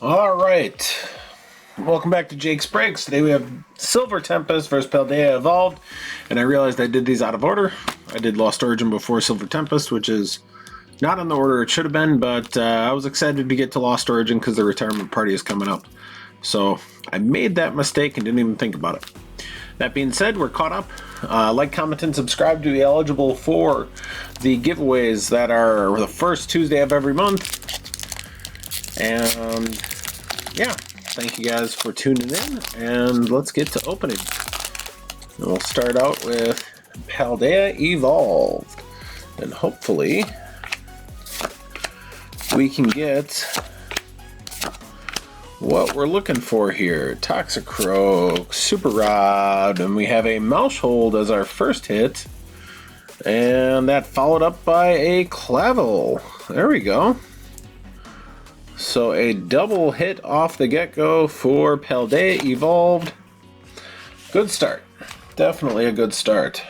All right. Welcome back to Jake's Breaks. Today we have Silver Tempest versus Paldea Evolved. And I realized I did these out of order. I did Lost Origin before Silver Tempest, which is not in the order it should have been, but I was excited to get to Lost Origin because the retirement party is coming up. So I made that mistake and didn't even think about it. That being said, we're caught up. Like, comment, and subscribe to be eligible for the giveaways that are the first Tuesday of every month. And yeah, thank you guys for tuning in, and let's get to opening. And we'll start out with Paldea Evolved, and hopefully we can get what we're looking for here. Toxicroak, Super Rod, and we have a Mousehold as our first hit, and that followed up by a Clavel. There we go. So a double hit off the get-go for Paldea Evolved. Good start. Definitely a good start.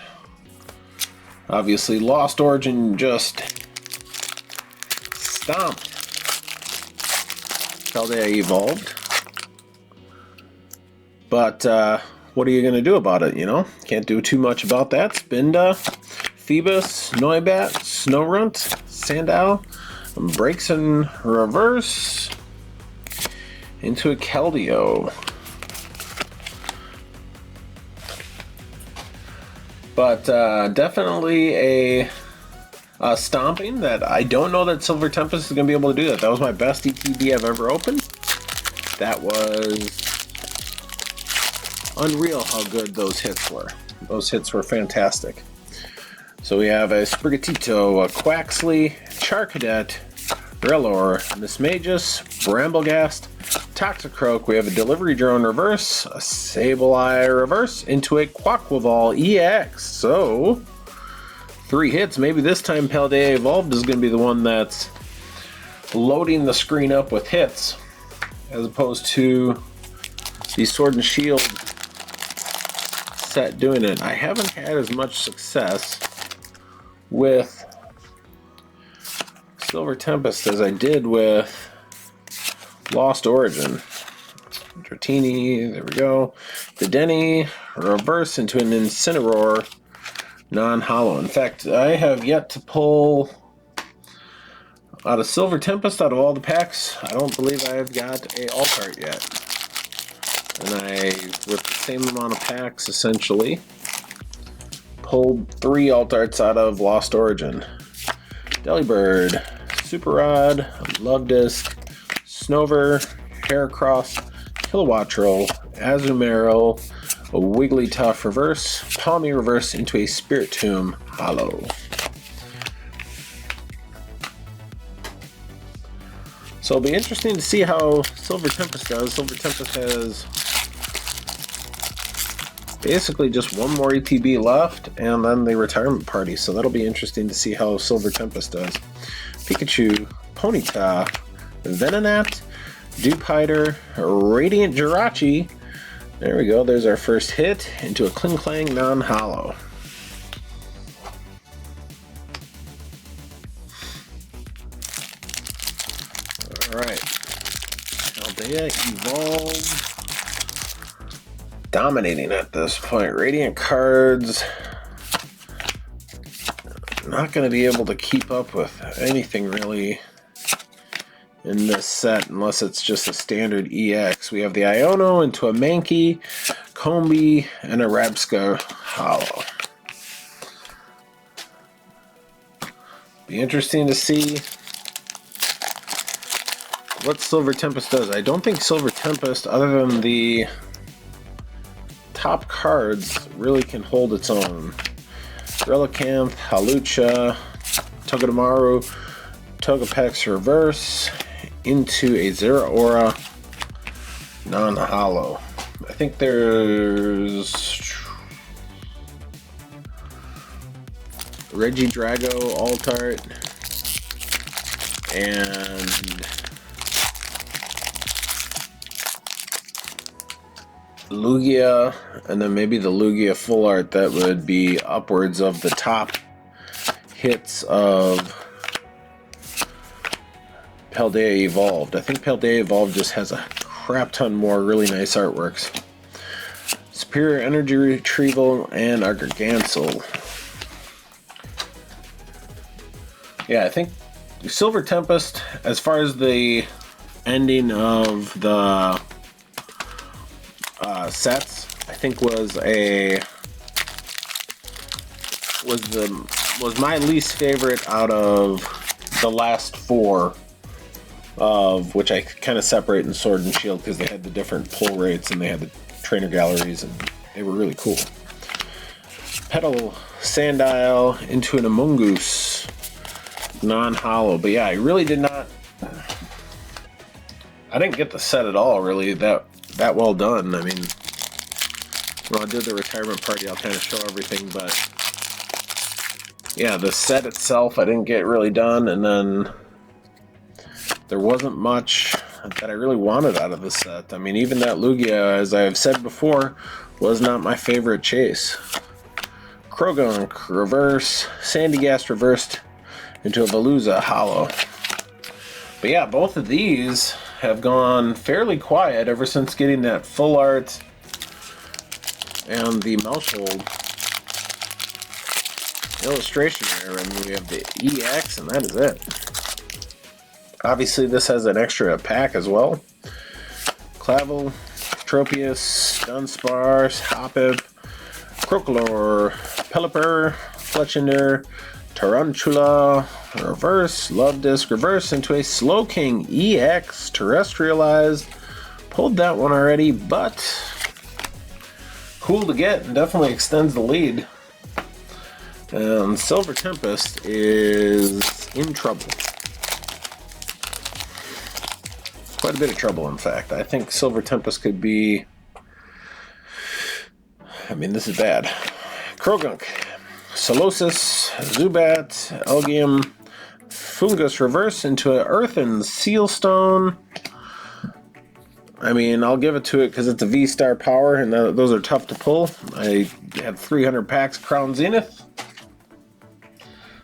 Obviously, Lost Origin just stomped Paldea Evolved. But what are you going to do about it, you know? Can't do too much about that. Spinda, Phoebus, Noibat, Snorunt, Sandile, breaks in reverse into a Keldeo. But definitely a stomping that I don't know that Silver Tempest is going to be able to do that. That was my best ETB I've ever opened. That was unreal how good those hits were. Those hits were fantastic. So we have a Sprigatito, a Quaxley, Charcadet, Rellor, Mismagus, Bramblegast, Toxicroak. We have a Delivery Drone reverse, a Sableye reverse, into a Quaquaval EX. So 3 hits. Maybe this time Paldea Evolved is going to be the one that's loading the screen up with hits, as opposed to the Sword and Shield set doing it. I haven't had as much success with Silver Tempest as I did with Lost Origin. Dratini, there we go. The Denny, reverse into an Incineroar, non-hollow. In fact, I have yet to pull out of Silver Tempest, out of all the packs, I don't believe I have got a alt-art yet. And I, with the same amount of packs, essentially, pulled 3 alt-arts out of Lost Origin. Delibird, Super Rod, Lovedisc, Snover, Heracross, Kilowattrel, Azumarill, a Wigglytuff reverse, Palmy reverse into a Spiritomb hollow. So it'll be interesting to see how Silver Tempest does. Silver Tempest has basically just one more ETB left, and then the retirement party. So that'll be interesting to see how Silver Tempest does. Pikachu, Ponyta, Venonat, Dewpider, Radiant Jirachi. There we go. There's our first hit into a Kling Klang non-hollow. Alright. Paldea Evolved. Dominating at this point. Radiant cards. Not going to be able to keep up with anything really in this set unless it's just a standard EX. We have the Iono into a Mankey, Combee, and a Rabsca hollow. Be interesting to see what Silver Tempest does. I don't think Silver Tempest, other than the top cards, really can hold its own. Relicanth, Hawlucha, Togedemaru, Togepex reverse into a Zeraora non-hollow. I think there's Regidrago Altart and Lugia, and then maybe the Lugia full art. That would be upwards of the top hits of Paldea Evolved. I think Paldea Evolved just has a crap ton more really nice artworks. Superior Energy Retrieval and our Gargansel. Yeah, I think Silver Tempest, as far as the ending of the sets, I think was my least favorite out of the last four, of which I kind of separate in Sword and Shield because they had the different pull rates and they had the trainer galleries and they were really cool. Petal Sandile into an Amoonguss, non-hollow. But yeah, I really did not. I didn't get the set at all, really, that well done. I mean, when I did the retirement party, I'll kind of show everything, but yeah, the set itself I didn't get really done, and then there wasn't much that I really wanted out of the set. I mean, even that Lugia, as I've said before, was not my favorite chase. Krogunk reverse, Sandygast reversed into a Veluza hollow. But yeah, both of these have gone fairly quiet ever since getting that full art and the Mousehold illustration there, and we have the EX, and that is it. Obviously, this has an extra pack as well. Clavel, Tropius, Dunsparce, Hoppip, Crocolore, Pelipper, Fletchinder, Tarantula, reverse, Love Disc, reverse into a Slowking EX, terrestrialized. Pulled that one already, but cool to get and definitely extends the lead. And Silver Tempest is in trouble. Quite a bit of trouble, in fact. I think Silver Tempest could be... I mean, this is bad. Krogunk, Solosis, Zubat, Elgium, Fungus reverse into an Earthen Sealstone. I mean, I'll give it to it because it's a V-Star power, and those are tough to pull. I had 300 packs of Crown Zenith.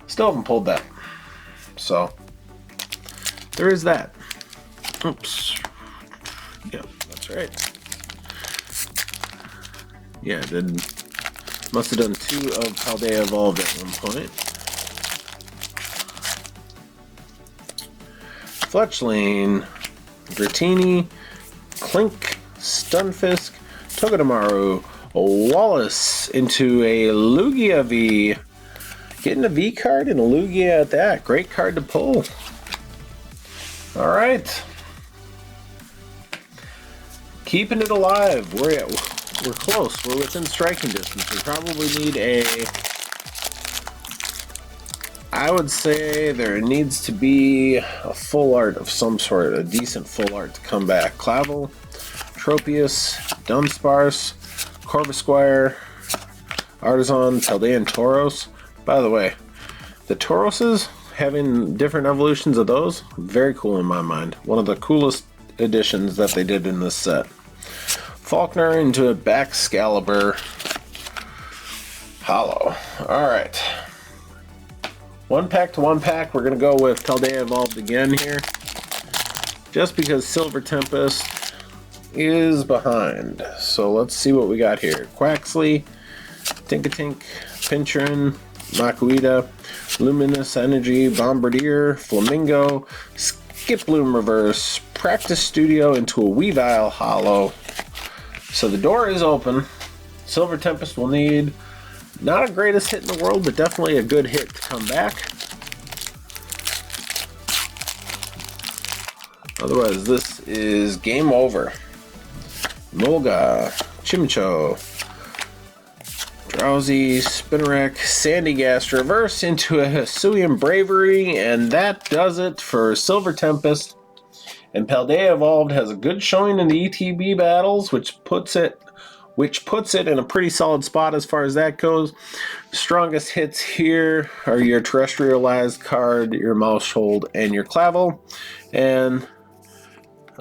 Still haven't pulled that. So, there is that. Oops. Yep, that's right. Yeah, must have done 2 of Paldea Evolved at one point. Fletchling, Dratini, Clink, Stunfisk, Togedemaru, Wallace into a Lugia V. Getting a V card and a Lugia at that. Great card to pull. Alright. Keeping it alive. We're close. We're within striking distance. We probably need I would say there needs to be a full art of some sort, a decent full art to come back. Clavel, Tropius, Dunsparce, Corvisquire, Artisan, Paldea, and Tauros. By the way, the Tauroses, having different evolutions of those, very cool in my mind. One of the coolest additions that they did in this set. Faulkner into a Baxcalibur hollow. Alright. One pack to one pack, we're going to go with Paldea Evolved again here. Just because Silver Tempest is behind. So let's see what we got here. Quaxley, Tinkatink, Pinchin, Makuita, Luminous Energy, Bombardier, Flamingo, Skiploom reverse, Practice Studio into a Weavile hollow. So the door is open. Silver Tempest will need not a greatest hit in the world, but definitely a good hit to come back. Otherwise, this is game over. Mulga, Chimcho, Drowsy, Spinarak, Sandygast reverse into a Hisuian Bravery, and that does it for Silver Tempest. And Paldea Evolved has a good showing in the ETB battles, which puts it in a pretty solid spot as far as that goes. Strongest hits here are your terrestrialized card, your Mousehold, and your Clavel. And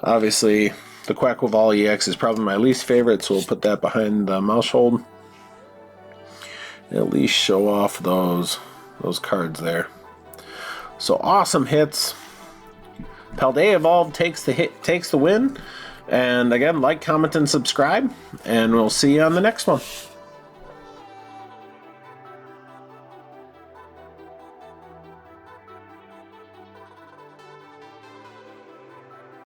obviously, the Quackleval EX is probably my least favorite, so we'll put that behind the Mousehold. At least show off those cards there. So awesome hits. Paldea Evolved takes the win. And again, like, comment, and subscribe, and we'll see you on the next one.